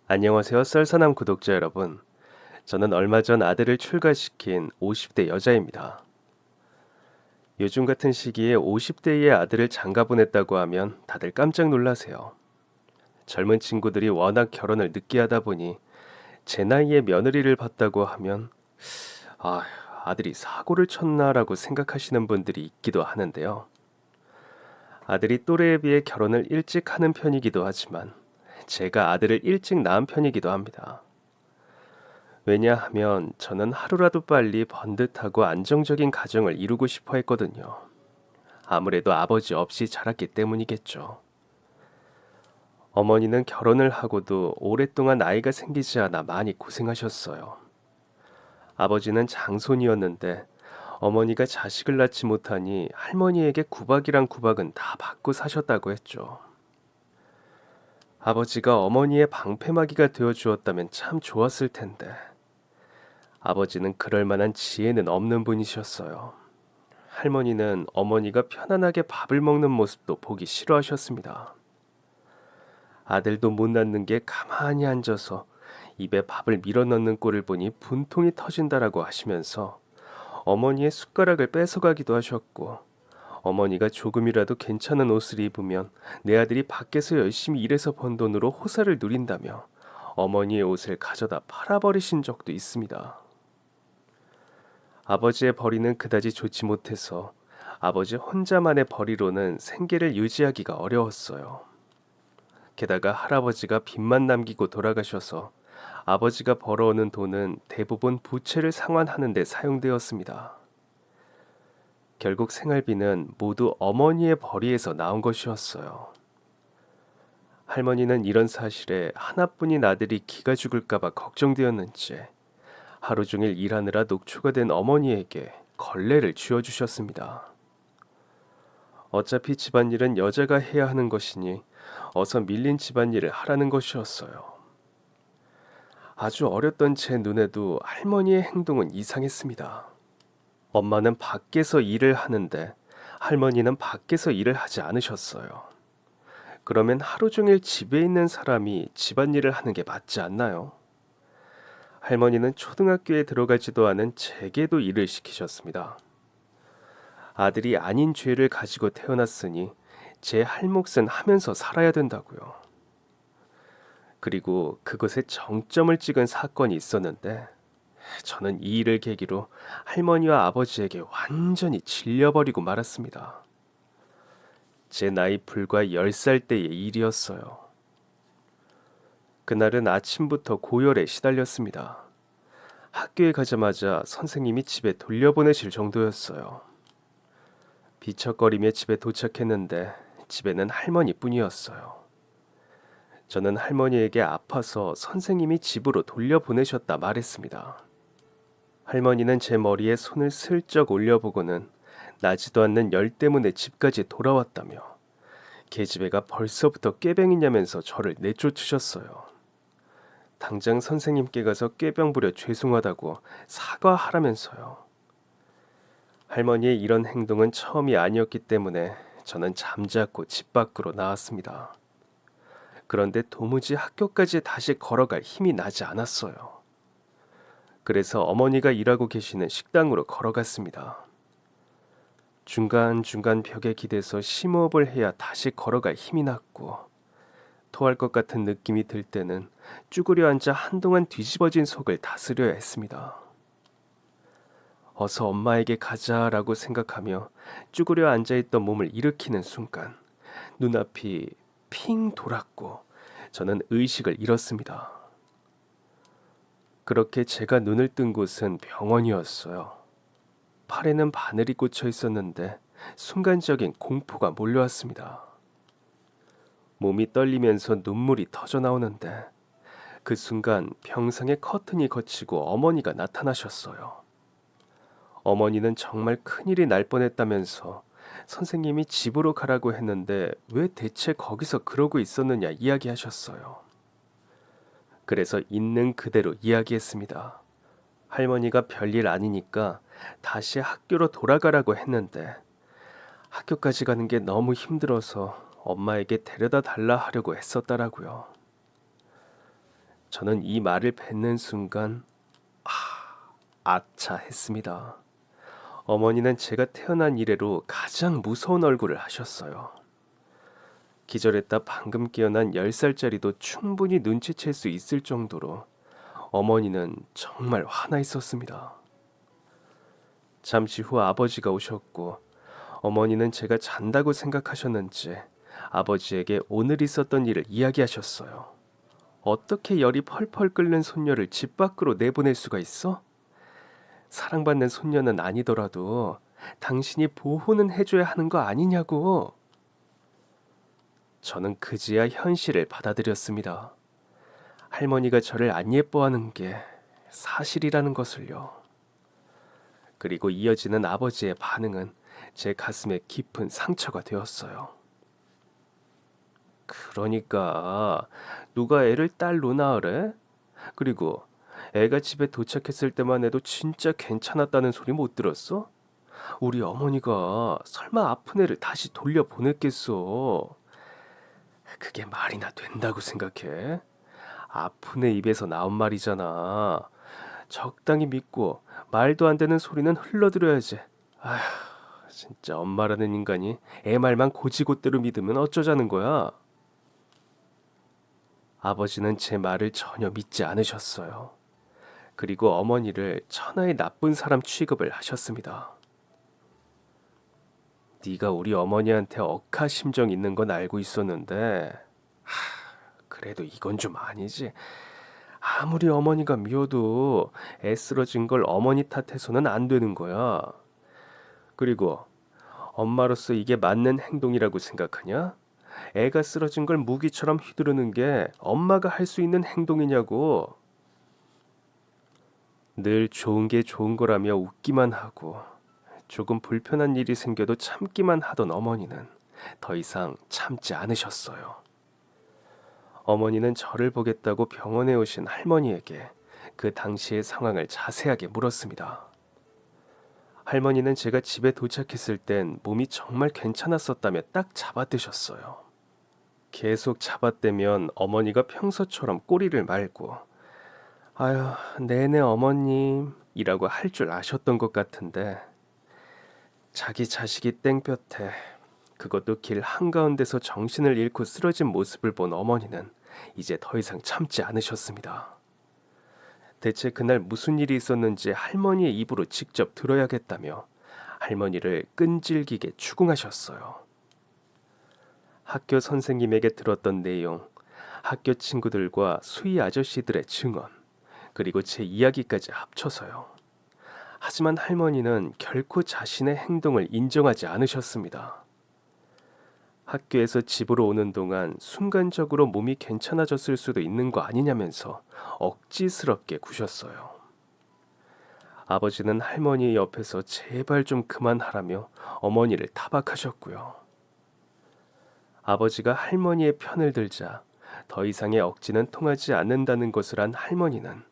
안녕하세요, 썰사남 구독자 여러분. 저는 얼마 전 아들을 출가시킨 50대 여자입니다. 요즘 같은 시기에 50대의 아들을 장가 보냈다고 하면 다들 깜짝 놀라세요. 젊은 친구들이 워낙 결혼을 늦게 하다 보니 제 나이에 며느리를 봤다고 하면 아, 아들이 사고를 쳤나라고 생각하시는 분들이 있기도 하는데요. 아들이 또래에 비해 결혼을 일찍 하는 편이기도 하지만 제가 아들을 일찍 낳은 편이기도 합니다. 왜냐하면 저는 하루라도 빨리 번듯하고 안정적인 가정을 이루고 싶어 했거든요. 아무래도 아버지 없이 자랐기 때문이겠죠. 어머니는 결혼을 하고도 오랫동안 아이가 생기지 않아 많이 고생하셨어요. 아버지는 장손이었는데 어머니가 자식을 낳지 못하니 할머니에게 구박이란 구박은 다 받고 사셨다고 했죠. 아버지가 어머니의 방패막이가 되어 주었다면 참 좋았을 텐데 아버지는 그럴 만한 지혜는 없는 분이셨어요. 할머니는 어머니가 편안하게 밥을 먹는 모습도 보기 싫어하셨습니다. 아들도 못 낳는 게 가만히 앉아서 입에 밥을 밀어넣는 꼴을 보니 분통이 터진다라고 하시면서 어머니의 숟가락을 뺏어가기도 하셨고 어머니가 조금이라도 괜찮은 옷을 입으면 내 아들이 밖에서 열심히 일해서 번 돈으로 호사를 누린다며 어머니의 옷을 가져다 팔아버리신 적도 있습니다. 아버지의 벌이는 그다지 좋지 못해서 아버지 혼자만의 벌이로는 생계를 유지하기가 어려웠어요. 게다가 할아버지가 빚만 남기고 돌아가셔서 아버지가 벌어오는 돈은 대부분 부채를 상환하는 데 사용되었습니다. 결국 생활비는 모두 어머니의 벌이에서 나온 것이었어요. 할머니는 이런 사실에 하나뿐인 아들이 기가 죽을까봐 걱정되었는지 하루 종일 일하느라 녹초가 된 어머니에게 걸레를 쥐어주셨습니다. 어차피 집안일은 여자가 해야 하는 것이니 어서 밀린 집안일을 하라는 것이었어요. 아주 어렸던 제 눈에도 할머니의 행동은 이상했습니다. 엄마는 밖에서 일을 하는데 할머니는 밖에서 일을 하지 않으셨어요. 그러면 하루 종일 집에 있는 사람이 집안일을 하는 게 맞지 않나요? 할머니는 초등학교에 들어가지도 않은 제게도 일을 시키셨습니다. 아들이 아닌 죄를 가지고 태어났으니 제 할 몫은 하면서 살아야 된다고요. 그리고 그것에 정점을 찍은 사건이 있었는데 저는 이 일을 계기로 할머니와 아버지에게 완전히 질려버리고 말았습니다. 제 나이 불과 10살 때의 일이었어요. 그날은 아침부터 고열에 시달렸습니다. 학교에 가자마자 선생님이 집에 돌려보내실 정도였어요. 비척거리며 집에 도착했는데 집에는 할머니뿐이었어요. 저는 할머니에게 아파서 선생님이 집으로 돌려보내셨다 말했습니다. 할머니는 제 머리에 손을 슬쩍 올려보고는 나지도 않는 열 때문에 집까지 돌아왔다며 계집애가 벌써부터 꾀병이냐면서 저를 내쫓으셨어요. 당장 선생님께 가서 꾀병 부려 죄송하다고 사과하라면서요. 할머니의 이런 행동은 처음이 아니었기 때문에 저는 잠자코 집 밖으로 나왔습니다. 그런데 도무지 학교까지 다시 걸어갈 힘이 나지 않았어요. 그래서 어머니가 일하고 계시는 식당으로 걸어갔습니다. 중간중간 벽에 기대서 심호흡을 해야 다시 걸어갈 힘이 났고 토할 것 같은 느낌이 들 때는 쭈그려 앉아 한동안 뒤집어진 속을 다스려야 했습니다. 어서 엄마에게 가자라고 생각하며 쭈그려 앉아있던 몸을 일으키는 순간 눈앞이 핑 돌았고 저는 의식을 잃었습니다. 그렇게 제가 눈을 뜬 곳은 병원이었어요. 팔에는 바늘이 꽂혀 있었는데 순간적인 공포가 몰려왔습니다. 몸이 떨리면서 눈물이 터져 나오는데 그 순간 병상에 커튼이 걷히고 어머니가 나타나셨어요. 어머니는 정말 큰일이 날 뻔했다면서 선생님이 집으로 가라고 했는데 왜 대체 거기서 그러고 있었느냐 이야기하셨어요. 그래서 있는 그대로 이야기했습니다. 할머니가 별일 아니니까 다시 학교로 돌아가라고 했는데 학교까지 가는 게 너무 힘들어서 엄마에게 데려다 달라 하려고 했었다라고요. 저는 이 말을 뱉는 순간 아차 했습니다. 어머니는 제가 태어난 이래로 가장 무서운 얼굴을 하셨어요. 기절했다 방금 깨어난 10살짜리도 충분히 눈치챌 수 있을 정도로 어머니는 정말 화나 있었습니다. 잠시 후 아버지가 오셨고 어머니는 제가 잔다고 생각하셨는지 아버지에게 오늘 있었던 일을 이야기하셨어요. 어떻게 열이 펄펄 끓는 손녀를 집 밖으로 내보낼 수가 있어? 사랑받는 손녀는 아니더라도 당신이 보호는 해줘야 하는 거 아니냐고. 저는 그제야 현실을 받아들였습니다. 할머니가 저를 안 예뻐하는 게 사실이라는 것을요. 그리고 이어지는 아버지의 반응은 제 가슴에 깊은 상처가 되었어요. 그러니까 누가 애를 딸로 낳으래? 그리고 애가 집에 도착했을 때만 해도 진짜 괜찮았다는 소리 못 들었어? 우리 어머니가 설마 아픈 애를 다시 돌려보냈겠어? 그게 말이나 된다고 생각해? 아픈 애 입에서 나온 말이잖아. 적당히 믿고 말도 안 되는 소리는 흘러들어야지. 아휴, 진짜 엄마라는 인간이 애 말만 고지고대로 믿으면 어쩌자는 거야? 아버지는 제 말을 전혀 믿지 않으셨어요. 그리고 어머니를 천하의 나쁜 사람 취급을 하셨습니다. 네가 우리 어머니한테 억하 심정 있는 건 알고 있었는데 그래도 이건 좀 아니지. 아무리 어머니가 미워도 애쓰러진 걸 어머니 탓해서는 안 되는 거야. 그리고 엄마로서 이게 맞는 행동이라고 생각하냐? 애가 쓰러진 걸 무기처럼 휘두르는 게 엄마가 할 수 있는 행동이냐고. 늘 좋은 게 좋은 거라며 웃기만 하고 조금 불편한 일이 생겨도 참기만 하던 어머니는 더 이상 참지 않으셨어요. 어머니는 저를 보겠다고 병원에 오신 할머니에게 그 당시의 상황을 자세하게 물었습니다. 할머니는 제가 집에 도착했을 땐 몸이 정말 괜찮았었다며 딱 잡아드셨어요. 계속 잡아대면 어머니가 평소처럼 꼬리를 말고 아유, 네네 어머님 이라고 할 줄 아셨던 것 같은데 자기 자식이 땡볕에 그것도 길 한가운데서 정신을 잃고 쓰러진 모습을 본 어머니는 이제 더 이상 참지 않으셨습니다. 대체 그날 무슨 일이 있었는지 할머니의 입으로 직접 들어야겠다며 할머니를 끈질기게 추궁하셨어요. 학교 선생님에게 들었던 내용, 학교 친구들과 수희 아저씨들의 증언, 그리고 제 이야기까지 합쳐서요. 하지만 할머니는 결코 자신의 행동을 인정하지 않으셨습니다. 학교에서 집으로 오는 동안 순간적으로 몸이 괜찮아졌을 수도 있는 거 아니냐면서 억지스럽게 구셨어요. 아버지는 할머니 옆에서 제발 좀 그만하라며 어머니를 타박하셨고요. 아버지가 할머니의 편을 들자 더 이상의 억지는 통하지 않는다는 것을 안 할머니는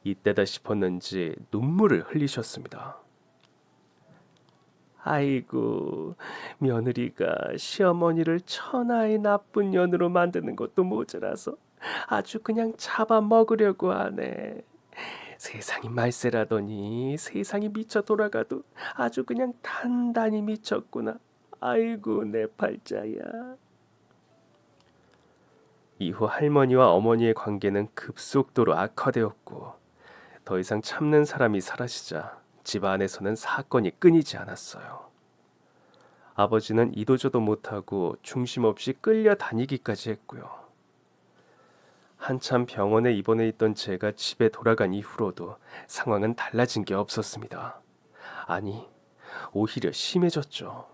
이때다 싶었는지 눈물을 흘리셨습니다. 아이고, 며느리가 시어머니를 천하의 나쁜 년으로 만드는 것도 모자라서 아주 그냥 잡아먹으려고 하네. 세상이 말세라더니 세상이 미쳐 돌아가도 아주 그냥 단단히 미쳤구나. 아이고, 내 팔자야. 이후 할머니와 어머니의 관계는 급속도로 악화되었고 더 이상 참는 사람이 사라지자 집 안에서는 사건이 끊이지 않았어요. 아버지는 이도저도 못하고 중심 없이 끌려다니기까지 했고요. 한참 병원에 입원해 있던 제가 집에 돌아간 이후로도 상황은 달라진 게 없었습니다. 아니, 오히려 심해졌죠.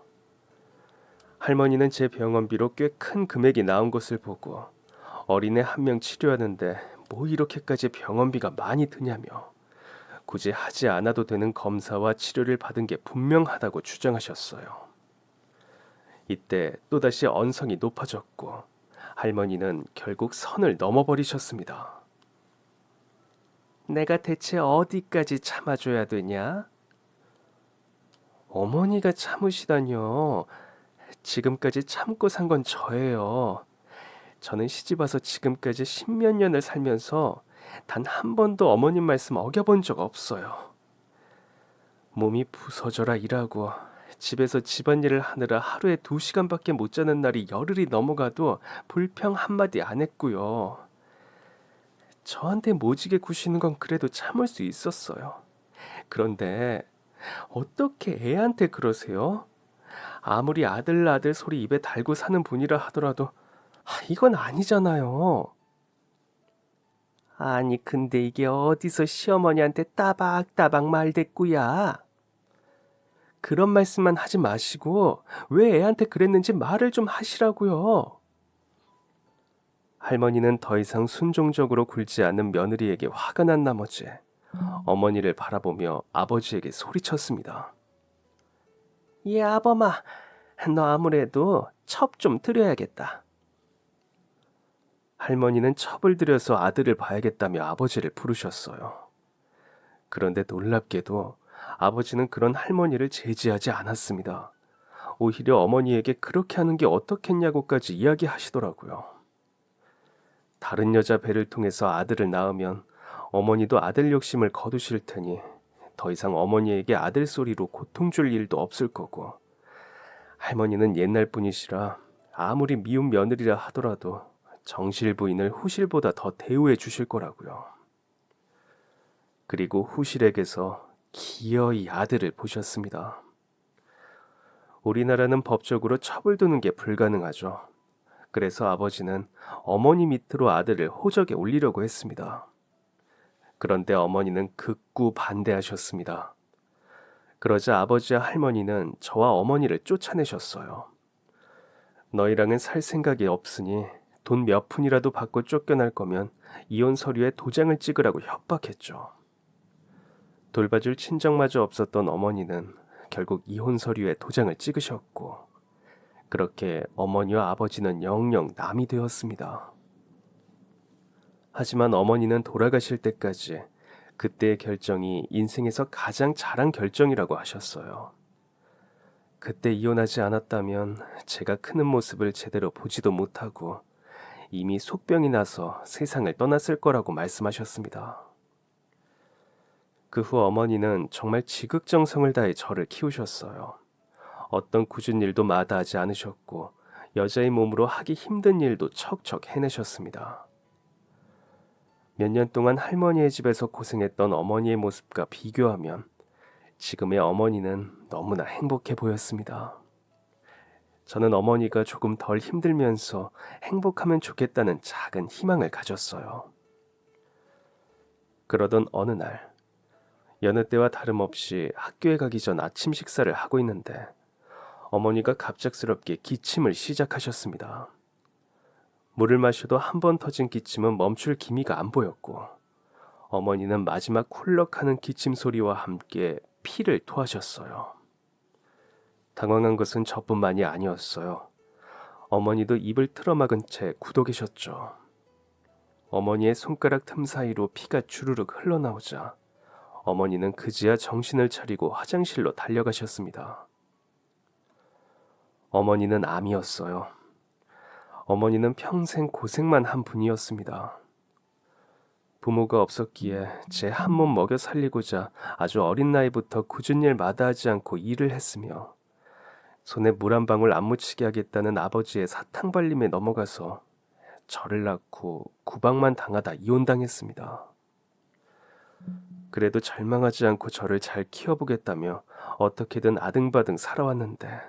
할머니는 제 병원비로 꽤 큰 금액이 나온 것을 보고 어린애 한 명 치료하는데 뭐 이렇게까지 병원비가 많이 드냐며 굳이 하지 않아도 되는 검사와 치료를 받은 게 분명하다고 주장하셨어요. 이때 또다시 언성이 높아졌고 할머니는 결국 선을 넘어버리셨습니다. 내가 대체 어디까지 참아줘야 되냐? 어머니가 참으시다뇨. 지금까지 참고 산 건 저예요. 저는 시집 와서 지금까지 십몇 년을 살면서 단 한 번도 어머님 말씀 어겨본 적 없어요. 몸이 부서져라 일하고 집에서 집안일을 하느라 하루에 2시간밖에 못 자는 날이 열흘이 넘어가도 불평 한마디 안 했고요. 저한테 모지게 구시는 건 그래도 참을 수 있었어요. 그런데 어떻게 애한테 그러세요? 아무리 아들 소리 입에 달고 사는 분이라 하더라도 이건 아니잖아요. 아니 근데 이게 어디서 시어머니한테 따박따박 말대꾸야. 그런 말씀만 하지 마시고 왜 애한테 그랬는지 말을 좀 하시라고요. 할머니는 더 이상 순종적으로 굴지 않는 며느리에게 화가 난 나머지 어머니를 바라보며 아버지에게 소리쳤습니다. 예, 아범아, 너 아무래도 첩 좀 드려야겠다. 할머니는 첩을 들여서 아들을 봐야겠다며 아버지를 부르셨어요. 그런데 놀랍게도 아버지는 그런 할머니를 제지하지 않았습니다. 오히려 어머니에게 그렇게 하는 게 어떻겠냐고까지 이야기하시더라고요. 다른 여자 배를 통해서 아들을 낳으면 어머니도 아들 욕심을 거두실 테니 더 이상 어머니에게 아들 소리로 고통 줄 일도 없을 거고, 할머니는 옛날 분이시라 아무리 미운 며느리라 하더라도 정실 부인을 후실보다 더 대우해 주실 거라고요. 그리고 후실에게서 기어이 아들을 보셨습니다. 우리나라는 법적으로 첩을 두는 게 불가능하죠. 그래서 아버지는 어머니 밑으로 아들을 호적에 올리려고 했습니다. 그런데 어머니는 극구 반대하셨습니다. 그러자 아버지와 할머니는 저와 어머니를 쫓아내셨어요. 너희랑은 살 생각이 없으니 돈 몇 푼이라도 받고 쫓겨날 거면 이혼 서류에 도장을 찍으라고 협박했죠. 돌봐줄 친정마저 없었던 어머니는 결국 이혼 서류에 도장을 찍으셨고, 그렇게 어머니와 아버지는 영영 남이 되었습니다. 하지만 어머니는 돌아가실 때까지 그때의 결정이 인생에서 가장 잘한 결정이라고 하셨어요. 그때 이혼하지 않았다면 제가 크는 모습을 제대로 보지도 못하고 이미 속병이 나서 세상을 떠났을 거라고 말씀하셨습니다. 그 후 어머니는 정말 지극정성을 다해 저를 키우셨어요. 어떤 굳은 일도 마다하지 않으셨고 여자의 몸으로 하기 힘든 일도 척척 해내셨습니다. 몇 년 동안 할머니의 집에서 고생했던 어머니의 모습과 비교하면 지금의 어머니는 너무나 행복해 보였습니다. 저는 어머니가 조금 덜 힘들면서 행복하면 좋겠다는 작은 희망을 가졌어요. 그러던 어느 날, 여느 때와 다름없이 학교에 가기 전 아침 식사를 하고 있는데 어머니가 갑작스럽게 기침을 시작하셨습니다. 물을 마셔도 한 번 터진 기침은 멈출 기미가 안 보였고, 어머니는 마지막 훌럭하는 기침 소리와 함께 피를 토하셨어요. 당황한 것은 저뿐만이 아니었어요. 어머니도 입을 틀어막은 채 굳어 계셨죠. 어머니의 손가락 틈 사이로 피가 주르륵 흘러나오자 어머니는 그제야 정신을 차리고 화장실로 달려가셨습니다. 어머니는 암이었어요. 어머니는 평생 고생만 한 분이었습니다. 부모가 없었기에 제 한 몸 먹여 살리고자 아주 어린 나이부터 굳은 일 마다하지 않고 일을 했으며, 손에 물 한 방울 안 묻히게 하겠다는 아버지의 사탕 발림에 넘어가서 저를 낳고 구박만 당하다 이혼당했습니다. 그래도 절망하지 않고 저를 잘 키워보겠다며 어떻게든 아등바등 살아왔는데,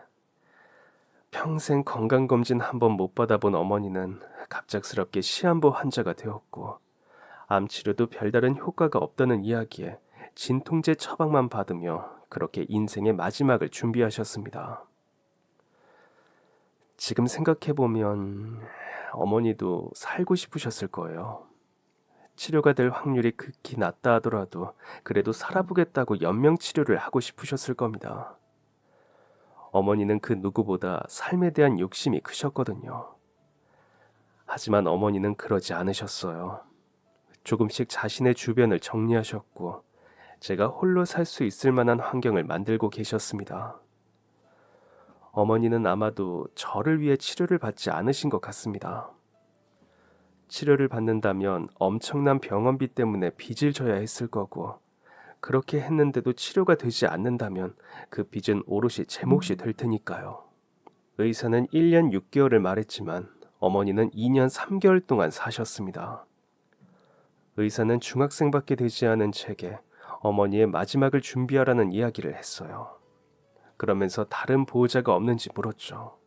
평생 건강검진 한 번 못 받아본 어머니는 갑작스럽게 시한부 환자가 되었고, 암치료도 별다른 효과가 없다는 이야기에 진통제 처방만 받으며 그렇게 인생의 마지막을 준비하셨습니다. 지금 생각해보면 어머니도 살고 싶으셨을 거예요. 치료가 될 확률이 극히 낮다 하더라도 그래도 살아보겠다고 연명치료를 하고 싶으셨을 겁니다. 어머니는 그 누구보다 삶에 대한 욕심이 크셨거든요. 하지만 어머니는 그러지 않으셨어요. 조금씩 자신의 주변을 정리하셨고 제가 홀로 살 수 있을 만한 환경을 만들고 계셨습니다. 어머니는 아마도 저를 위해 치료를 받지 않으신 것 같습니다. 치료를 받는다면 엄청난 병원비 때문에 빚을 져야 했을 거고, 그렇게 했는데도 치료가 되지 않는다면 그 빚은 오롯이 제 몫이 될 테니까요. 의사는 1년 6개월을 말했지만 어머니는 2년 3개월 동안 사셨습니다. 의사는 중학생밖에 되지 않은 제게 어머니의 마지막을 준비하라는 이야기를 했어요. 그러면서 다른 보호자가 없는지 물었죠.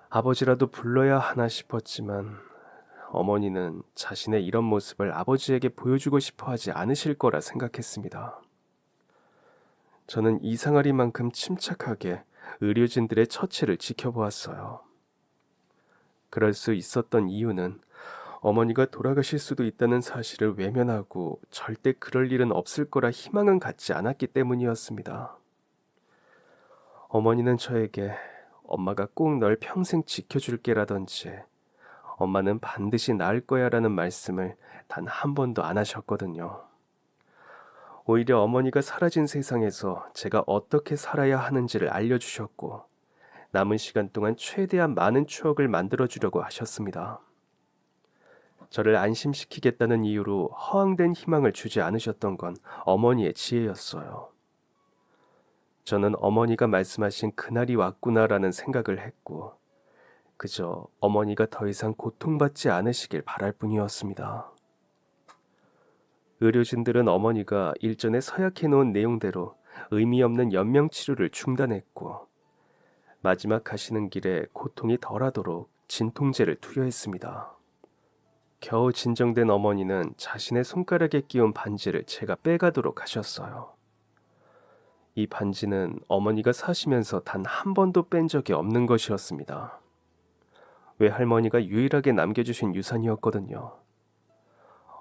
아버지라도 불러야 하나 싶었지만 어머니는 자신의 이런 모습을 아버지에게 보여주고 싶어 하지 않으실 거라 생각했습니다. 저는 이상하리만큼 침착하게 의료진들의 처치를 지켜보았어요. 그럴 수 있었던 이유는 어머니가 돌아가실 수도 있다는 사실을 외면하고 절대 그럴 일은 없을 거라 희망은 갖지 않았기 때문이었습니다. 어머니는 저에게 엄마가 꼭 널 평생 지켜줄게라던지 엄마는 반드시 나을 거야라는 말씀을 단 한 번도 안 하셨거든요. 오히려 어머니가 사라진 세상에서 제가 어떻게 살아야 하는지를 알려주셨고 남은 시간 동안 최대한 많은 추억을 만들어주려고 하셨습니다. 저를 안심시키겠다는 이유로 허황된 희망을 주지 않으셨던 건 어머니의 지혜였어요. 저는 어머니가 말씀하신 그날이 왔구나라는 생각을 했고 그저 어머니가 더 이상 고통받지 않으시길 바랄 뿐이었습니다. 의료진들은 어머니가 일전에 서약해 놓은 내용대로 의미 없는 연명치료를 중단했고 마지막 가시는 길에 고통이 덜하도록 진통제를 투여했습니다. 겨우 진정된 어머니는 자신의 손가락에 끼운 반지를 제가 빼가도록 하셨어요. 이 반지는 어머니가 사시면서 단 한 번도 뺀 적이 없는 것이었습니다. 외할머니가 유일하게 남겨주신 유산이었거든요.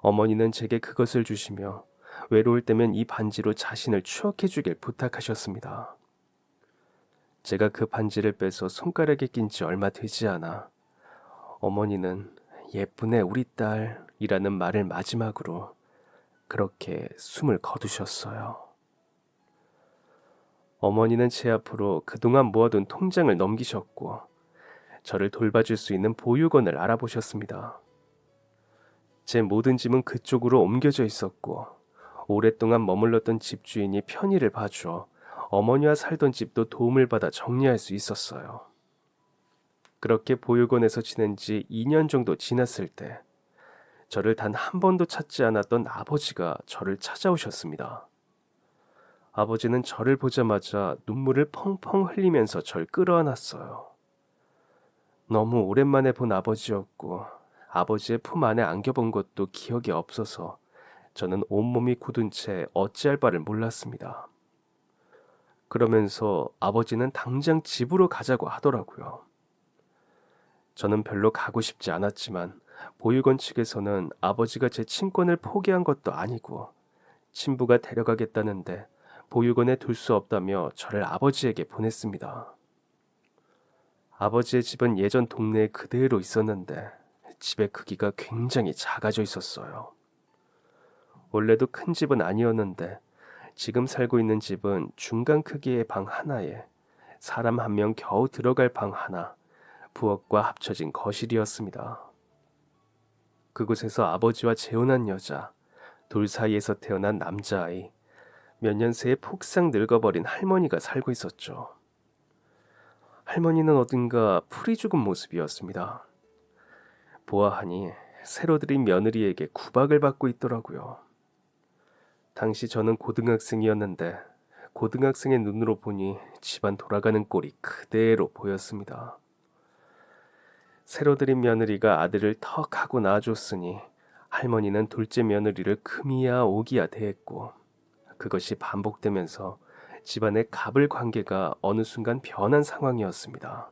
어머니는 제게 그것을 주시며 외로울 때면 이 반지로 자신을 추억해 주길 부탁하셨습니다. 제가 그 반지를 빼서 손가락에 낀 지 얼마 되지 않아 어머니는 예쁘네 우리 딸이라는 말을 마지막으로 그렇게 숨을 거두셨어요. 어머니는 제 앞으로 그동안 모아둔 통장을 넘기셨고 저를 돌봐줄 수 있는 보육원을 알아보셨습니다. 제 모든 짐은 그쪽으로 옮겨져 있었고 오랫동안 머물렀던 집주인이 편의를 봐주어 어머니와 살던 집도 도움을 받아 정리할 수 있었어요. 그렇게 보육원에서 지낸 지 2년 정도 지났을 때 저를 단 한 번도 찾지 않았던 아버지가 저를 찾아오셨습니다. 아버지는 저를 보자마자 눈물을 펑펑 흘리면서 절 끌어안았어요. 너무 오랜만에 본 아버지였고 아버지의 품 안에 안겨본 것도 기억이 없어서 저는 온몸이 굳은 채 어찌할 바를 몰랐습니다. 그러면서 아버지는 당장 집으로 가자고 하더라고요. 저는 별로 가고 싶지 않았지만 보육원 측에서는 아버지가 제 친권을 포기한 것도 아니고 친부가 데려가겠다는데 보육원에 둘 수 없다며 저를 아버지에게 보냈습니다. 아버지의 집은 예전 동네에 그대로 있었는데 집의 크기가 굉장히 작아져 있었어요. 원래도 큰 집은 아니었는데 지금 살고 있는 집은 중간 크기의 방 하나에 사람 한 명 겨우 들어갈 방 하나, 부엌과 합쳐진 거실이었습니다. 그곳에서 아버지와 재혼한 여자, 둘 사이에서 태어난 남자아이, 몇 년 새에 폭삭 늙어버린 할머니가 살고 있었죠. 할머니는 어딘가 풀이 죽은 모습이었습니다. 보아하니 새로 들인 며느리에게 구박을 받고 있더라고요. 당시 저는 고등학생이었는데 고등학생의 눈으로 보니 집안 돌아가는 꼴이 그대로 보였습니다. 새로 들인 며느리가 아들을 턱 하고 낳아줬으니 할머니는 둘째 며느리를 금이야 오기야 대했고 그것이 반복되면서 집안의 갑을 관계가 어느 순간 변한 상황이었습니다.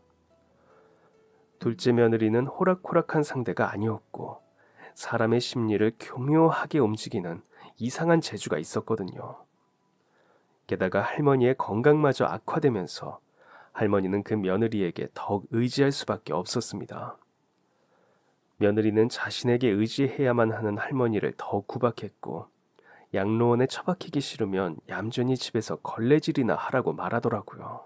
둘째 며느리는 호락호락한 상대가 아니었고 사람의 심리를 교묘하게 움직이는 이상한 재주가 있었거든요. 게다가 할머니의 건강마저 악화되면서 할머니는 그 며느리에게 더욱 의지할 수밖에 없었습니다. 며느리는 자신에게 의지해야만 하는 할머니를 더욱 구박했고 양로원에 처박히기 싫으면 얌전히 집에서 걸레질이나 하라고 말하더라고요.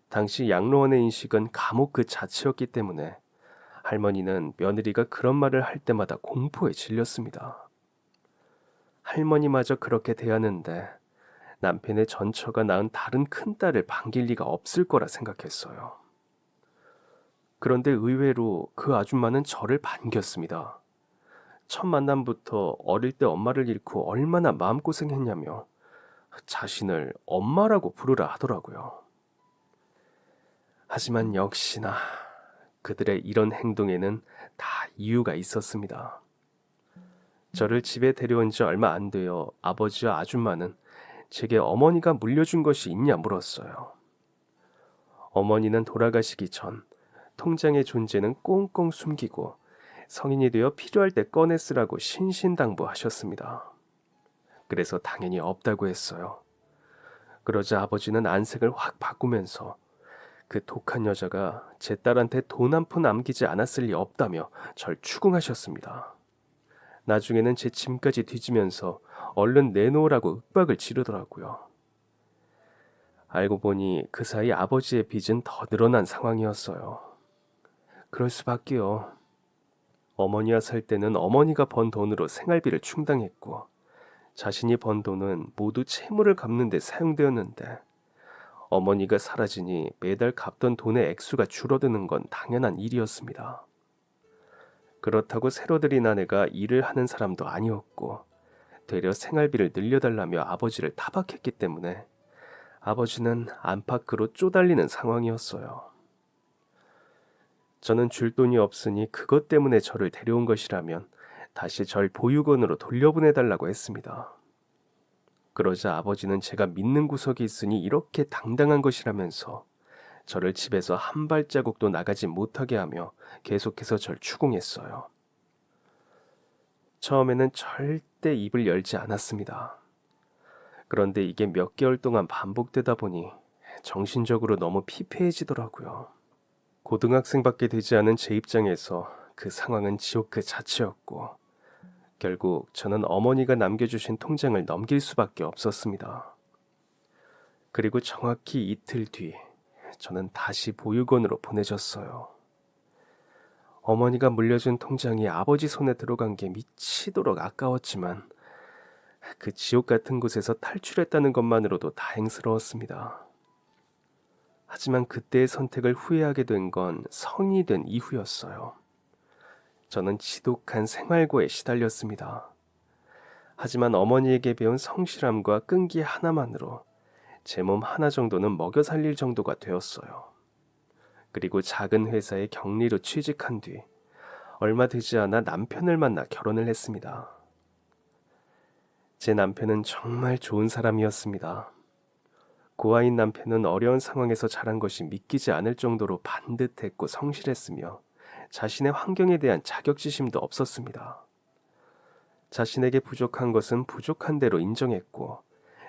당시 양로원의 인식은 감옥 그 자체였기 때문에 할머니는 며느리가 그런 말을 할 때마다 공포에 질렸습니다. 할머니마저 그렇게 대하는데 남편의 전처가 낳은 다른 큰딸을 반길 리가 없을 거라 생각했어요. 그런데 의외로 그 아줌마는 저를 반겼습니다. 첫 만남부터 어릴 때 엄마를 잃고 얼마나 마음고생했냐며 자신을 엄마라고 부르라 하더라고요. 하지만 역시나 그들의 이런 행동에는 다 이유가 있었습니다. 저를 집에 데려온 지 얼마 안 되어 아버지와 아줌마는 제게 어머니가 물려준 것이 있냐 물었어요. 어머니는 돌아가시기 전 통장의 존재는 꽁꽁 숨기고 성인이 되어 필요할 때 꺼내 쓰라고 신신당부하셨습니다. 그래서 당연히 없다고 했어요. 그러자 아버지는 안색을 확 바꾸면서 그 독한 여자가 제 딸한테 돈 한 푼 남기지 않았을 리 없다며 절 추궁하셨습니다. 나중에는 제 짐까지 뒤지면서 얼른 내놓으라고 윽박을 지르더라고요. 알고 보니 그 사이 아버지의 빚은 더 늘어난 상황이었어요. 그럴 수밖에요. 어머니와 살 때는 어머니가 번 돈으로 생활비를 충당했고 자신이 번 돈은 모두 채무를 갚는 데 사용되었는데 어머니가 사라지니 매달 갚던 돈의 액수가 줄어드는 건 당연한 일이었습니다. 그렇다고 새로 들인 아내가 일을 하는 사람도 아니었고 되려 생활비를 늘려달라며 아버지를 타박했기 때문에 아버지는 안팎으로 쪼달리는 상황이었어요. 저는 줄 돈이 없으니 그것 때문에 저를 데려온 것이라면 다시 절 보육원으로 돌려보내달라고 했습니다. 그러자 아버지는 제가 믿는 구석이 있으니 이렇게 당당한 것이라면서 저를 집에서 한 발자국도 나가지 못하게 하며 계속해서 절 추궁했어요. 처음에는 절대 입을 열지 않았습니다. 그런데 이게 몇 개월 동안 반복되다 보니 정신적으로 너무 피폐해지더라고요. 고등학생밖에 되지 않은 제 입장에서 그 상황은 지옥 그 자체였고 결국 저는 어머니가 남겨주신 통장을 넘길 수밖에 없었습니다. 그리고 정확히 이틀 뒤 저는 다시 보육원으로 보내졌어요. 어머니가 물려준 통장이 아버지 손에 들어간 게 미치도록 아까웠지만 그 지옥 같은 곳에서 탈출했다는 것만으로도 다행스러웠습니다. 하지만 그때의 선택을 후회하게 된 건 성인이 된 이후였어요. 저는 지독한 생활고에 시달렸습니다. 하지만 어머니에게 배운 성실함과 끈기 하나만으로 제 몸 하나 정도는 먹여 살릴 정도가 되었어요. 그리고 작은 회사에 격리로 취직한 뒤 얼마 되지 않아 남편을 만나 결혼을 했습니다. 제 남편은 정말 좋은 사람이었습니다. 고아인 남편은 어려운 상황에서 자란 것이 믿기지 않을 정도로 반듯했고 성실했으며 자신의 환경에 대한 자격지심도 없었습니다. 자신에게 부족한 것은 부족한 대로 인정했고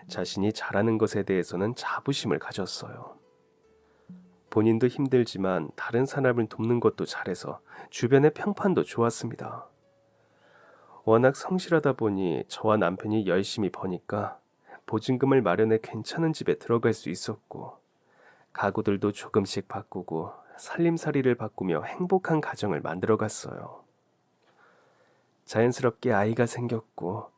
자신이 잘하는 것에 대해서는 자부심을 가졌어요. 본인도 힘들지만 다른 사람을 돕는 것도 잘해서 주변의 평판도 좋았습니다. 워낙 성실하다 보니 저와 남편이 열심히 버니까 보증금을 마련해 괜찮은 집에 들어갈 수 있었고 가구들도 조금씩 바꾸고 살림살이를 바꾸며 행복한 가정을 만들어갔어요. 자연스럽게 아이가 생겼고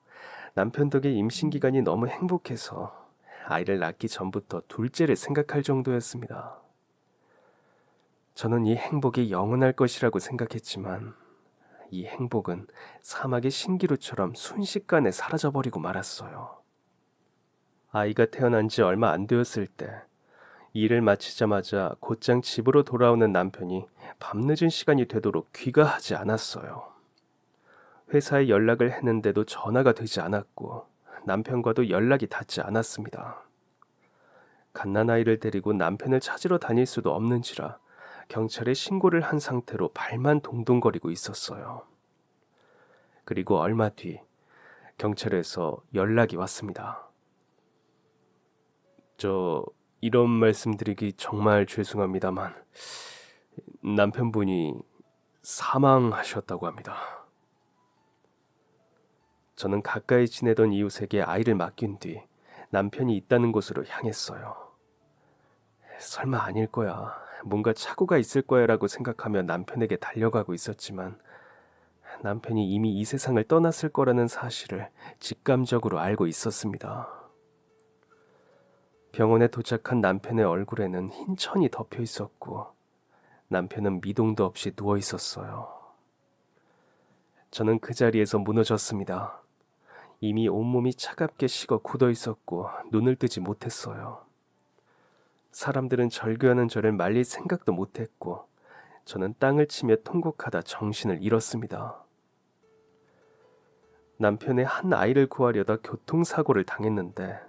남편 덕에 임신기간이 너무 행복해서 아이를 낳기 전부터 둘째를 생각할 정도였습니다. 저는 이 행복이 영원할 것이라고 생각했지만 이 행복은 사막의 신기루처럼 순식간에 사라져버리고 말았어요. 아이가 태어난 지 얼마 안 되었을 때 일을 마치자마자 곧장 집으로 돌아오는 남편이 밤늦은 시간이 되도록 귀가하지 않았어요. 회사에 연락을 했는데도 전화가 되지 않았고 남편과도 연락이 닿지 않았습니다. 갓난아이를 데리고 남편을 찾으러 다닐 수도 없는지라 경찰에 신고를 한 상태로 발만 동동거리고 있었어요. 그리고 얼마 뒤 경찰에서 연락이 왔습니다. 이런 말씀드리기 정말 죄송합니다만 남편분이 사망하셨다고 합니다. 저는 가까이 지내던 이웃에게 아이를 맡긴 뒤 남편이 있다는 곳으로 향했어요. 설마 아닐 거야. 뭔가 착오가 있을 거야라고 생각하며 남편에게 달려가고 있었지만 남편이 이미 이 세상을 떠났을 거라는 사실을 직감적으로 알고 있었습니다. 병원에 도착한 남편의 얼굴에는 흰 천이 덮여 있었고 남편은 미동도 없이 누워 있었어요. 저는 그 자리에서 무너졌습니다. 이미 온몸이 차갑게 식어 굳어 있었고 눈을 뜨지 못했어요. 사람들은 절규하는 저를 말릴 생각도 못했고 저는 땅을 치며 통곡하다 정신을 잃었습니다. 남편의 한 아이를 구하려다 교통사고를 당했는데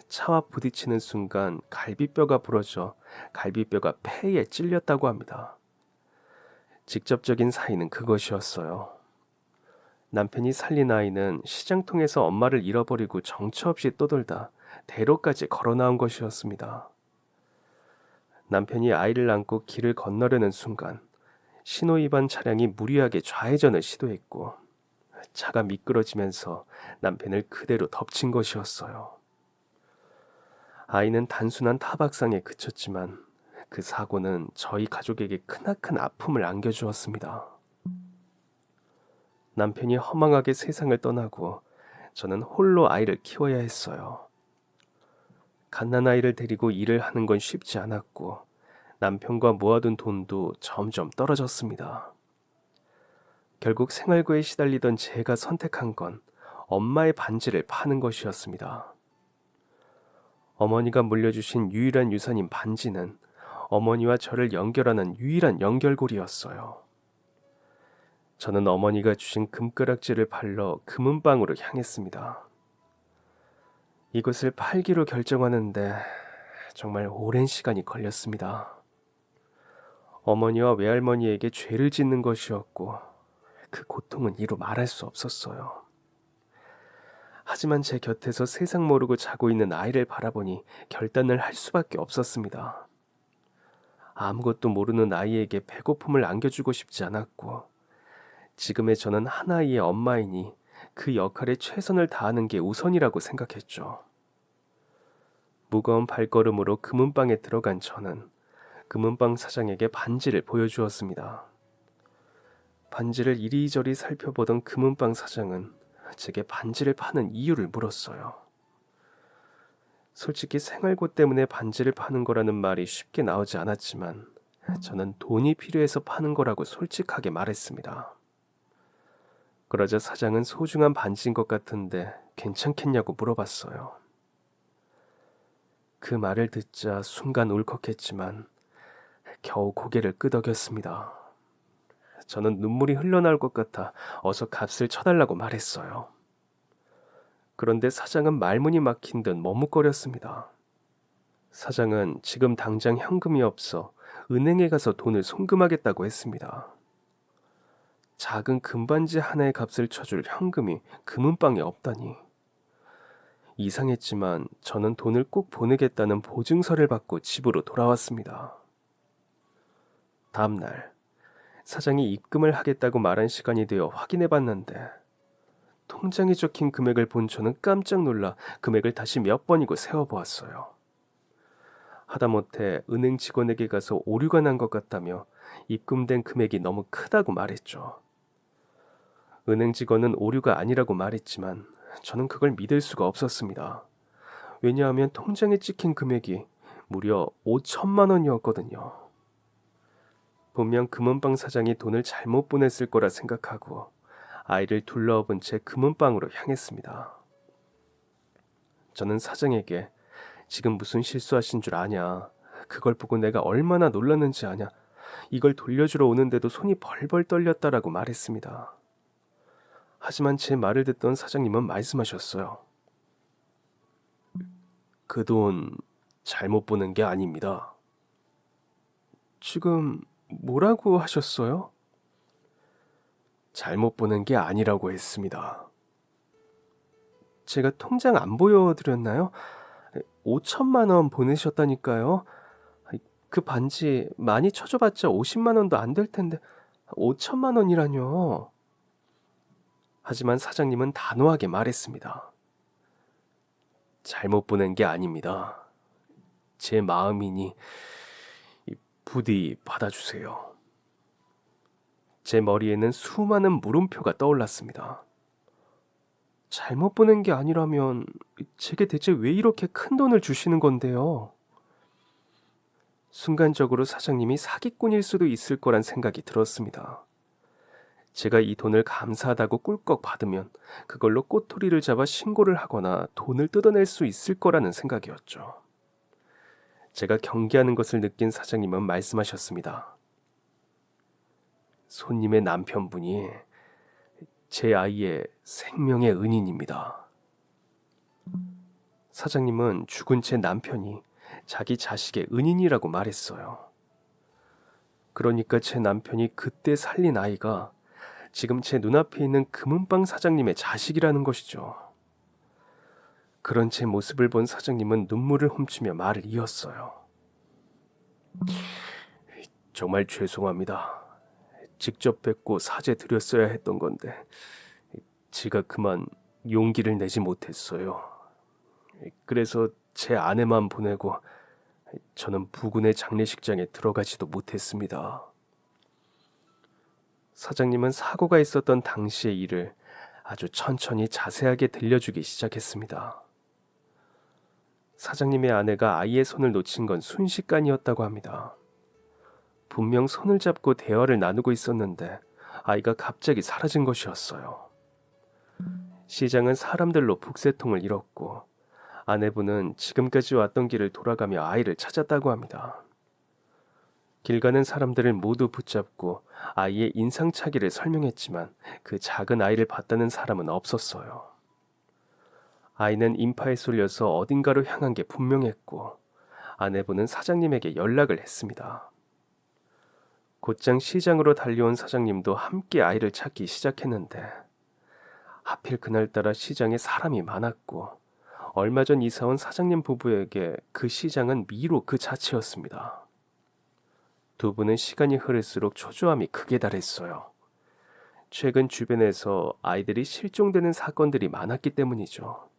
차와 부딪히는 순간 갈비뼈가 부러져 갈비뼈가 폐에 찔렸다고 합니다. 직접적인 사인은 그것이었어요. 남편이 살린 아이는 시장통에서 엄마를 잃어버리고 정처 없이 떠돌다 대로까지 걸어 나온 것이었습니다. 남편이 아이를 안고 길을 건너려는 순간 신호위반 차량이 무리하게 좌회전을 시도했고 차가 미끄러지면서 남편을 그대로 덮친 것이었어요. 아이는 단순한 타박상에 그쳤지만 그 사고는 저희 가족에게 크나큰 아픔을 안겨주었습니다. 남편이 허망하게 세상을 떠나고 저는 홀로 아이를 키워야 했어요. 갓난아이를 데리고 일을 하는 건 쉽지 않았고 남편과 모아둔 돈도 점점 떨어졌습니다. 결국 생활고에 시달리던 제가 선택한 건 엄마의 반지를 파는 것이었습니다. 어머니가 물려주신 유일한 유산인 반지는 어머니와 저를 연결하는 유일한 연결고리였어요. 저는 어머니가 주신 금가락지를 팔러 금은방으로 향했습니다. 이것을 팔기로 결정하는데 정말 오랜 시간이 걸렸습니다. 어머니와 외할머니에게 죄를 짓는 것이었고 그 고통은 이루 말할 수 없었어요. 하지만 제 곁에서 세상 모르고 자고 있는 아이를 바라보니 결단을 할 수밖에 없었습니다. 아무것도 모르는 아이에게 배고픔을 안겨주고 싶지 않았고 지금의 저는 한 아이의 엄마이니 그 역할에 최선을 다하는 게 우선이라고 생각했죠. 무거운 발걸음으로 금은방에 들어간 저는 금은방 사장에게 반지를 보여주었습니다. 반지를 이리저리 살펴보던 금은방 사장은 제게 반지를 파는 이유를 물었어요. 솔직히 생활고 때문에 반지를 파는 거라는 말이 쉽게 나오지 않았지만 저는 돈이 필요해서 파는 거라고 솔직하게 말했습니다. 그러자 사장은 소중한 반지인 것 같은데 괜찮겠냐고 물어봤어요. 그 말을 듣자 순간 울컥했지만 겨우 고개를 끄덕였습니다. 저는 눈물이 흘러나올 것 같아 어서 값을 쳐달라고 말했어요. 그런데 사장은 말문이 막힌 듯 머뭇거렸습니다. 사장은 지금 당장 현금이 없어 은행에 가서 돈을 송금하겠다고 했습니다. 작은 금반지 하나의 값을 쳐줄 현금이 금은방에 없다니. 이상했지만 저는 돈을 꼭 보내겠다는 보증서를 받고 집으로 돌아왔습니다. 다음 날 사장이 입금을 하겠다고 말한 시간이 되어 확인해 봤는데 통장에 적힌 금액을 본 저는 깜짝 놀라 금액을 다시 몇 번이고 세어보았어요. 하다못해 은행 직원에게 가서 오류가 난 것 같다며 입금된 금액이 너무 크다고 말했죠. 은행 직원은 오류가 아니라고 말했지만 저는 그걸 믿을 수가 없었습니다. 왜냐하면 통장에 찍힌 금액이 무려 5천만 원이었거든요. 분명 금은방 사장이 돈을 잘못 보냈을 거라 생각하고 아이를 둘러업은 제 금은방으로 향했습니다. 저는 사장에게 지금 무슨 실수하신 줄 아냐. 그걸 보고 내가 얼마나 놀랐는지 아냐. 이걸 돌려주러 오는데도 손이 벌벌 떨렸다라고 말했습니다. 하지만 제 말을 듣던 사장님은 말씀하셨어요. 그 돈 잘못 보낸 게 아닙니다. 지금 뭐라고 하셨어요? 잘못 보낸 게 아니라고 했습니다. 제가 통장 안 보여드렸나요? 5천만 원 보내셨다니까요. 그 반지 많이 쳐줘봤자 50만 원도 안 될 텐데 5천만 원이라뇨. 하지만 사장님은 단호하게 말했습니다. 잘못 보낸 게 아닙니다. 제 마음이니 부디 받아주세요. 제 머리에는 수많은 물음표가 떠올랐습니다. 잘못 보낸 게 아니라면 제게 대체 왜 이렇게 큰 돈을 주시는 건데요? 순간적으로 사장님이 사기꾼일 수도 있을 거란 생각이 들었습니다. 제가 이 돈을 감사하다고 꿀꺽 받으면 그걸로 꼬투리를 잡아 신고를 하거나 돈을 뜯어낼 수 있을 거라는 생각이었죠. 제가 경계하는 것을 느낀 사장님은 말씀하셨습니다. 손님의 남편분이 제 아이의 생명의 은인입니다. 사장님은 죽은 제 남편이 자기 자식의 은인이라고 말했어요. 그러니까 제 남편이 그때 살린 아이가 지금 제 눈앞에 있는 금은방 사장님의 자식이라는 것이죠. 그런 제 모습을 본 사장님은 눈물을 훔치며 말을 이었어요. 정말 죄송합니다. 직접 뵙고 사죄 드렸어야 했던 건데 제가 그만 용기를 내지 못했어요. 그래서 제 아내만 보내고 저는 부군의 장례식장에 들어가지도 못했습니다. 사장님은 사고가 있었던 당시의 일을 아주 천천히 자세하게 들려주기 시작했습니다. 사장님의 아내가 아이의 손을 놓친 건 순식간이었다고 합니다. 분명 손을 잡고 대화를 나누고 있었는데 아이가 갑자기 사라진 것이었어요. 시장은 사람들로 북새통을 잃었고 아내분은 지금까지 왔던 길을 돌아가며 아이를 찾았다고 합니다. 길 가는 사람들을 모두 붙잡고 아이의 인상착의를 설명했지만 그 작은 아이를 봤다는 사람은 없었어요. 아이는 인파에 쏠려서 어딘가로 향한 게 분명했고 아내분은 사장님에게 연락을 했습니다. 곧장 시장으로 달려온 사장님도 함께 아이를 찾기 시작했는데 하필 그날따라 시장에 사람이 많았고 얼마 전 이사온 사장님 부부에게 그 시장은 미로 그 자체였습니다. 두 분은 시간이 흐를수록 초조함이 극에 달했어요. 최근 주변에서 아이들이 실종되는 사건들이 많았기 때문이죠.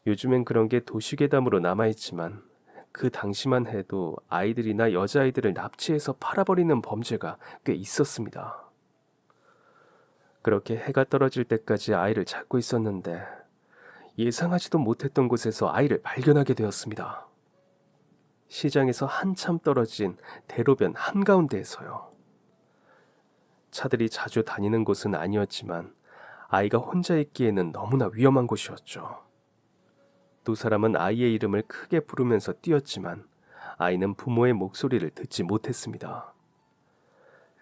요즘엔 그런 게 도시괴담으로 남아있지만 그 당시만 해도 아이들이나 여자아이들을 납치해서 팔아버리는 범죄가 꽤 있었습니다. 그렇게 해가 떨어질 때까지 아이를 찾고 있었는데 예상하지도 못했던 곳에서 아이를 발견하게 되었습니다. 시장에서 한참 떨어진 대로변 한가운데에서요. 차들이 자주 다니는 곳은 아니었지만 아이가 혼자 있기에는 너무나 위험한 곳이었죠. 두 사람은 아이의 이름을 크게 부르면서 뛰었지만 아이는 부모의 목소리를 듣지 못했습니다.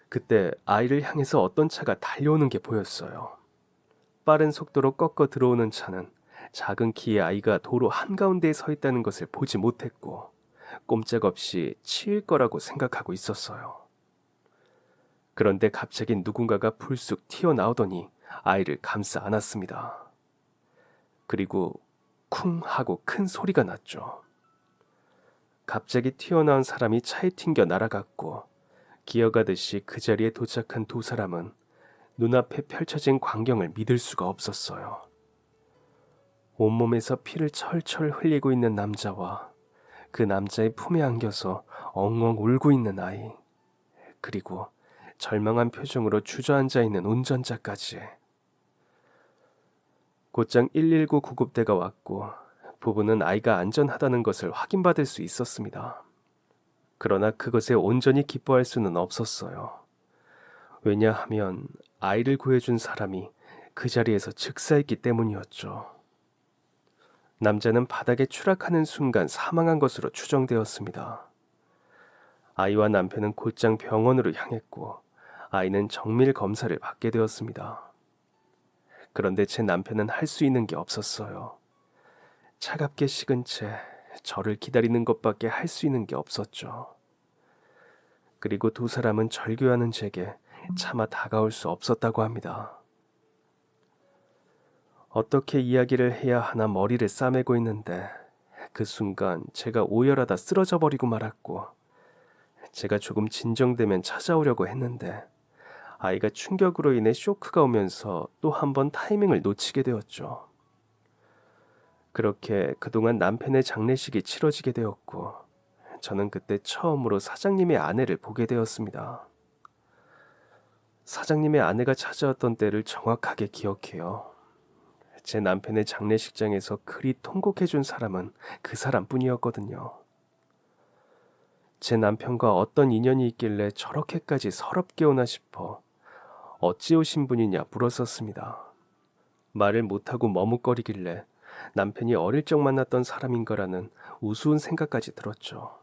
그때 아이를 향해서 어떤 차가 달려오는 게 보였어요. 빠른 속도로 꺾어 들어오는 차는 작은 키의 아이가 도로 한가운데에 서 있다는 것을 보지 못했고 꼼짝없이 치일 거라고 생각하고 있었어요. 그런데 갑자기 누군가가 불쑥 튀어나오더니 아이를 감싸 안았습니다. 그리고 쿵 하고 큰 소리가 났죠. 갑자기 튀어나온 사람이 차에 튕겨 날아갔고 기어가듯이 그 자리에 도착한 두 사람은 눈앞에 펼쳐진 광경을 믿을 수가 없었어요. 온몸에서 피를 철철 흘리고 있는 남자와 그 남자의 품에 안겨서 엉엉 울고 있는 아이, 그리고 절망한 표정으로 주저앉아 있는 운전자까지. 곧장 119 구급대가 왔고 부부는 아이가 안전하다는 것을 확인받을 수 있었습니다. 그러나 그것에 온전히 기뻐할 수는 없었어요. 왜냐하면 아이를 구해준 사람이 그 자리에서 즉사했기 때문이었죠. 남자는 바닥에 추락하는 순간 사망한 것으로 추정되었습니다. 아이와 남편은 곧장 병원으로 향했고 아이는 정밀 검사를 받게 되었습니다. 그런데 제 남편은 할 수 있는 게 없었어요. 차갑게 식은 채 저를 기다리는 것밖에 할 수 있는 게 없었죠. 그리고 두 사람은 절규하는 제게 차마 다가올 수 없었다고 합니다. 어떻게 이야기를 해야 하나 머리를 싸매고 있는데 그 순간 제가 오열하다 쓰러져 버리고 말았고 제가 조금 진정되면 찾아오려고 했는데 아이가 충격으로 인해 쇼크가 오면서 또 한 번 타이밍을 놓치게 되었죠. 그렇게 그동안 남편의 장례식이 치러지게 되었고 저는 그때 처음으로 사장님의 아내를 보게 되었습니다. 사장님의 아내가 찾아왔던 때를 정확하게 기억해요. 제 남편의 장례식장에서 그리 통곡해준 사람은 그 사람뿐이었거든요. 제 남편과 어떤 인연이 있길래 저렇게까지 서럽게 오나 싶어 어찌 오신 분이냐 물었었습니다. 말을 못하고 머뭇거리길래 남편이 어릴 적 만났던 사람인 거라는 우스운 생각까지 들었죠.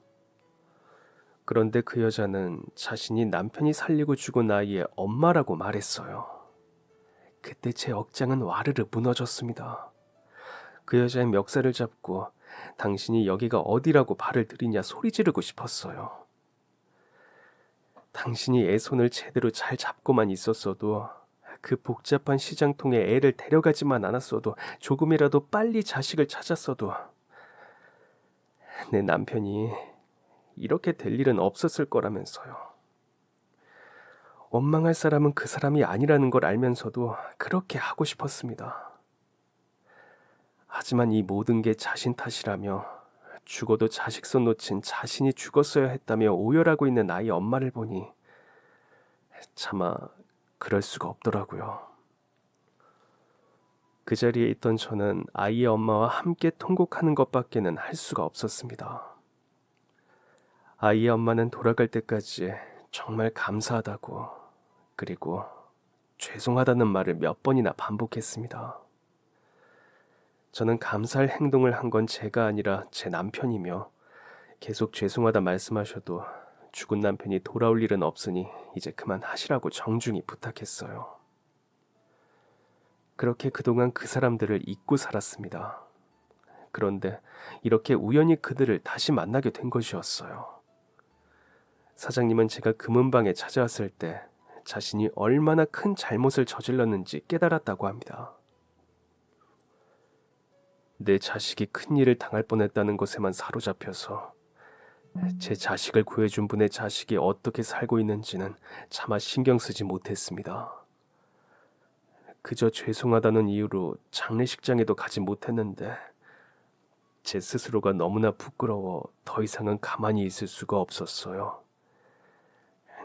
그런데 그 여자는 자신이 남편이 살리고 죽은 아이의 엄마라고 말했어요. 그때 제 억장은 와르르 무너졌습니다. 그 여자의 멱살을 잡고 당신이 여기가 어디라고 발을 들이냐 소리 지르고 싶었어요. 당신이 애 손을 제대로 잘 잡고만 있었어도, 그 복잡한 시장통에 애를 데려가지만 않았어도, 조금이라도 빨리 자식을 찾았어도 내 남편이 이렇게 될 일은 없었을 거라면서요. 원망할 사람은 그 사람이 아니라는 걸 알면서도 그렇게 하고 싶었습니다. 하지만 이 모든 게 자신 탓이라며, 죽어도 자식 손 놓친 자신이 죽었어야 했다며 오열하고 있는 아이 엄마를 보니 차마 그럴 수가 없더라고요. 그 자리에 있던 저는 아이의 엄마와 함께 통곡하는 것밖에는 할 수가 없었습니다. 아이의 엄마는 돌아갈 때까지 정말 감사하다고, 그리고 죄송하다는 말을 몇 번이나 반복했습니다. 저는 감사할 행동을 한 건 제가 아니라 제 남편이며, 계속 죄송하다 말씀하셔도 죽은 남편이 돌아올 일은 없으니 이제 그만하시라고 정중히 부탁했어요. 그렇게 그동안 그 사람들을 잊고 살았습니다. 그런데 이렇게 우연히 그들을 다시 만나게 된 것이었어요. 사장님은 제가 금은방에 찾아왔을 때 자신이 얼마나 큰 잘못을 저질렀는지 깨달았다고 합니다. 내 자식이 큰일을 당할 뻔했다는 것에만 사로잡혀서 제 자식을 구해준 분의 자식이 어떻게 살고 있는지는 차마 신경 쓰지 못했습니다. 그저 죄송하다는 이유로 장례식장에도 가지 못했는데, 제 스스로가 너무나 부끄러워 더 이상은 가만히 있을 수가 없었어요.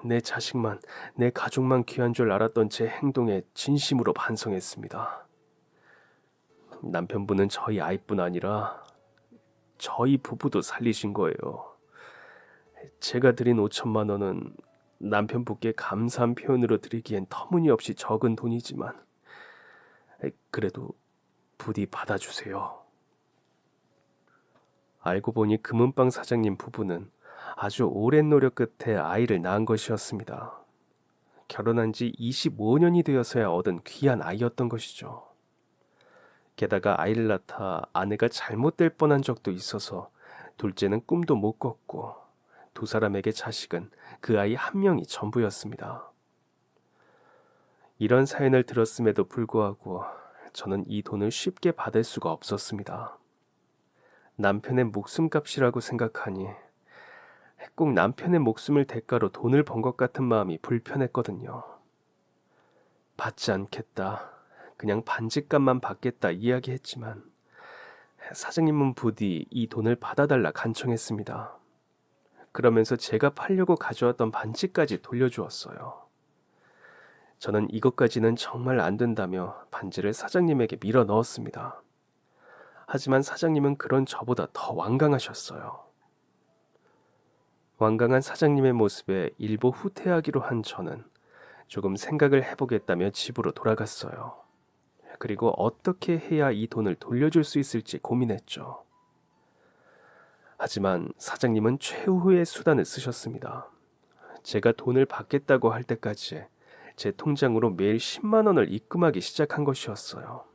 내 자식만, 내 가족만 귀한 줄 알았던 제 행동에 진심으로 반성했습니다. 남편분은 저희 아이뿐 아니라 저희 부부도 살리신 거예요. 제가 드린 5천만 원은 남편분께 감사한 표현으로 드리기엔 터무니없이 적은 돈이지만, 그래도 부디 받아주세요. 알고 보니 금은방 사장님 부부는 아주 오랜 노력 끝에 아이를 낳은 것이었습니다. 결혼한 지 25년이 되어서야 얻은 귀한 아이였던 것이죠. 게다가 아이를 낳다 아내가 잘못될 뻔한 적도 있어서 둘째는 꿈도 못 꿨고, 두 사람에게 자식은 그 아이 한 명이 전부였습니다. 이런 사연을 들었음에도 불구하고 저는 이 돈을 쉽게 받을 수가 없었습니다. 남편의 목숨값이라고 생각하니 꼭 남편의 목숨을 대가로 돈을 번 것 같은 마음이 불편했거든요. 받지 않겠다, 그냥 반지값만 받겠다 이야기했지만 사장님은 부디 이 돈을 받아달라 간청했습니다. 그러면서 제가 팔려고 가져왔던 반지까지 돌려주었어요. 저는 이것까지는 정말 안 된다며 반지를 사장님에게 밀어 넣었습니다. 하지만 사장님은 그런 저보다 더 완강하셨어요. 완강한 사장님의 모습에 일부 후퇴하기로 한 저는 조금 생각을 해보겠다며 집으로 돌아갔어요. 그리고 어떻게 해야 이 돈을 돌려줄 수 있을지 고민했죠. 하지만 사장님은 최후의 수단을 쓰셨습니다. 제가 돈을 받겠다고 할 때까지 제 통장으로 매일 10만 원을 입금하기 시작한 것이었어요.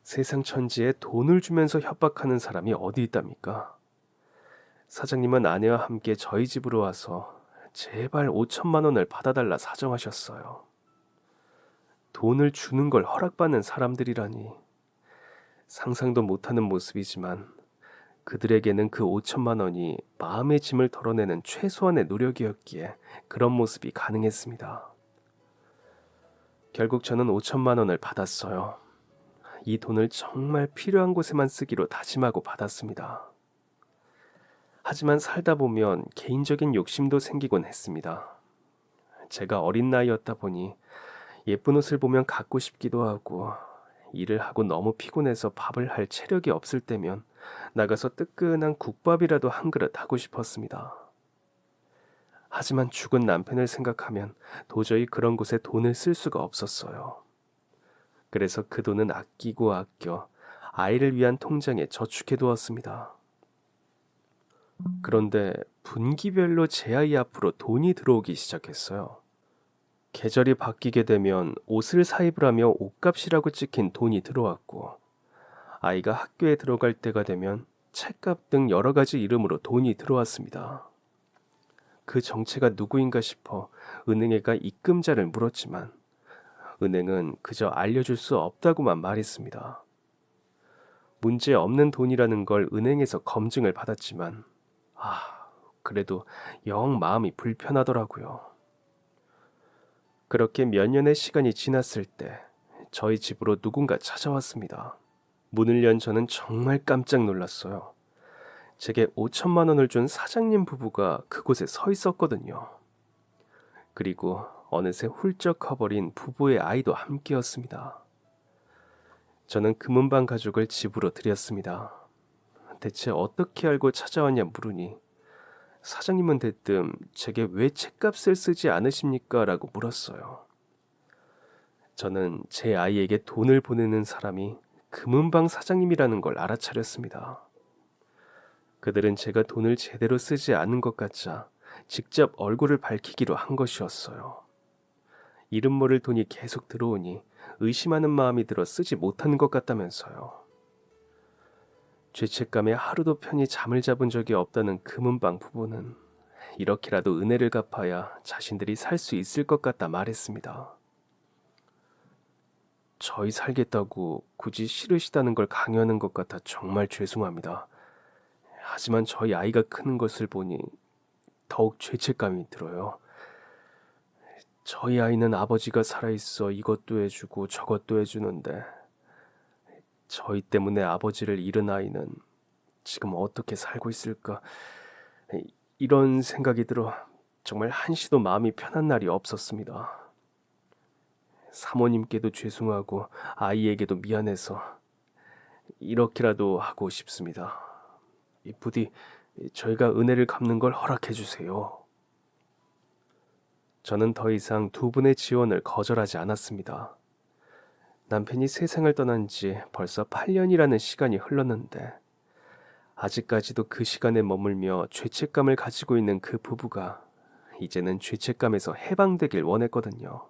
세상 천지에 돈을 주면서 협박하는 사람이 어디 있답니까? 사장님은 아내와 함께 저희 집으로 와서 제발 5천만 원을 받아달라 사정하셨어요. 돈을 주는 걸 허락받는 사람들이라니. 상상도 못하는 모습이지만 그들에게는 그 5천만 원이 마음의 짐을 덜어내는 최소한의 노력이었기에 그런 모습이 가능했습니다. 결국 저는 5천만 원을 받았어요. 이 돈을 정말 필요한 곳에만 쓰기로 다짐하고 받았습니다. 하지만 살다 보면 개인적인 욕심도 생기곤 했습니다. 제가 어린 나이였다 보니 예쁜 옷을 보면 갖고 싶기도 하고, 일을 하고 너무 피곤해서 밥을 할 체력이 없을 때면 나가서 뜨끈한 국밥이라도 한 그릇 하고 싶었습니다. 하지만 죽은 남편을 생각하면 도저히 그런 곳에 돈을 쓸 수가 없었어요. 그래서 그 돈은 아끼고 아껴 아이를 위한 통장에 저축해 두었습니다. 그런데 분기별로 제 아이 앞으로 돈이 들어오기 시작했어요. 계절이 바뀌게 되면 옷을 사입으라며 옷값이라고 찍힌 돈이 들어왔고, 아이가 학교에 들어갈 때가 되면 책값 등 여러 가지 이름으로 돈이 들어왔습니다. 그 정체가 누구인가 싶어 은행에가 입금자를 물었지만 은행은 그저 알려줄 수 없다고만 말했습니다. 문제 없는 돈이라는 걸 은행에서 검증을 받았지만 그래도 영 마음이 불편하더라고요. 그렇게 몇 년의 시간이 지났을 때 저희 집으로 누군가 찾아왔습니다. 문을 연 저는 정말 깜짝 놀랐어요. 제게 5천만 원을 준 사장님 부부가 그곳에 서 있었거든요. 그리고 어느새 훌쩍 커버린 부부의 아이도 함께였습니다. 저는 금은방 가족을 집으로 들였습니다. 대체 어떻게 알고 찾아왔냐 물으니 사장님은 대뜸 제게 왜 책값을 쓰지 않으십니까? 라고 물었어요. 저는 제 아이에게 돈을 보내는 사람이 금은방 사장님이라는 걸 알아차렸습니다. 그들은 제가 돈을 제대로 쓰지 않은 것 같자 직접 얼굴을 밝히기로 한 것이었어요. 이름 모를 돈이 계속 들어오니 의심하는 마음이 들어 쓰지 못하는 것 같다면서요. 죄책감에 하루도 편히 잠을 잡은 적이 없다는 금은방 부부는 이렇게라도 은혜를 갚아야 자신들이 살 수 있을 것 같다 말했습니다. 저희 살겠다고 굳이 싫으시다는 걸 강요하는 것 같아 정말 죄송합니다. 하지만 저희 아이가 크는 것을 보니 더욱 죄책감이 들어요. 저희 아이는 아버지가 살아있어 이것도 해주고 저것도 해주는데 저희 때문에 아버지를 잃은 아이는 지금 어떻게 살고 있을까? 이런 생각이 들어 정말 한시도 마음이 편한 날이 없었습니다. 사모님께도 죄송하고 아이에게도 미안해서 이렇게라도 하고 싶습니다. 부디 저희가 은혜를 갚는 걸 허락해 주세요. 저는 더 이상 두 분의 지원을 거절하지 않았습니다. 남편이 세상을 떠난 지 벌써 8년이라는 시간이 흘렀는데 아직까지도 그 시간에 머물며 죄책감을 가지고 있는 그 부부가 이제는 죄책감에서 해방되길 원했거든요.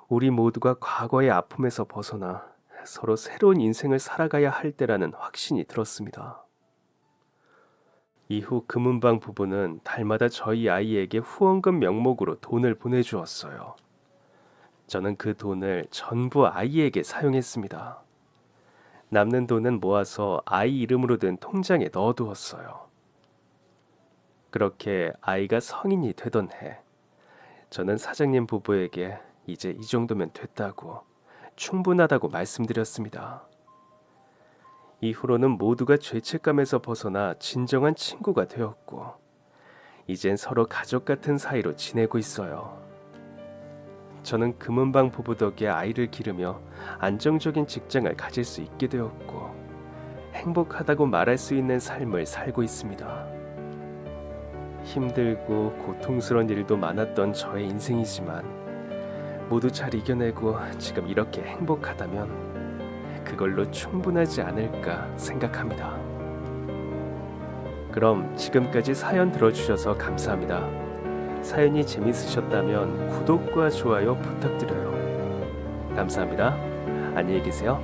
우리 모두가 과거의 아픔에서 벗어나 서로 새로운 인생을 살아가야 할 때라는 확신이 들었습니다. 이후 금은방 부부는 달마다 저희 아이에게 후원금 명목으로 돈을 보내주었어요. 저는 그 돈을 전부 아이에게 사용했습니다. 남는 돈은 모아서 아이 이름으로 된 통장에 넣어두었어요. 그렇게 아이가 성인이 되던 해, 저는 사장님 부부에게 이제 이 정도면 됐다고, 충분하다고 말씀드렸습니다. 이후로는 모두가 죄책감에서 벗어나 진정한 친구가 되었고, 이젠 서로 가족 같은 사이로 지내고 있어요. 저는 금은방 부부 덕에 아이를 기르며 안정적인 직장을 가질 수 있게 되었고, 행복하다고 말할 수 있는 삶을 살고 있습니다. 힘들고 고통스러운 일도 많았던 저의 인생이지만 모두 잘 이겨내고 지금 이렇게 행복하다면 그걸로 충분하지 않을까 생각합니다. 그럼 지금까지 사연 들어주셔서 감사합니다. 사연이 재밌으셨다면 구독과 좋아요 부탁드려요. 감사합니다. 안녕히 계세요.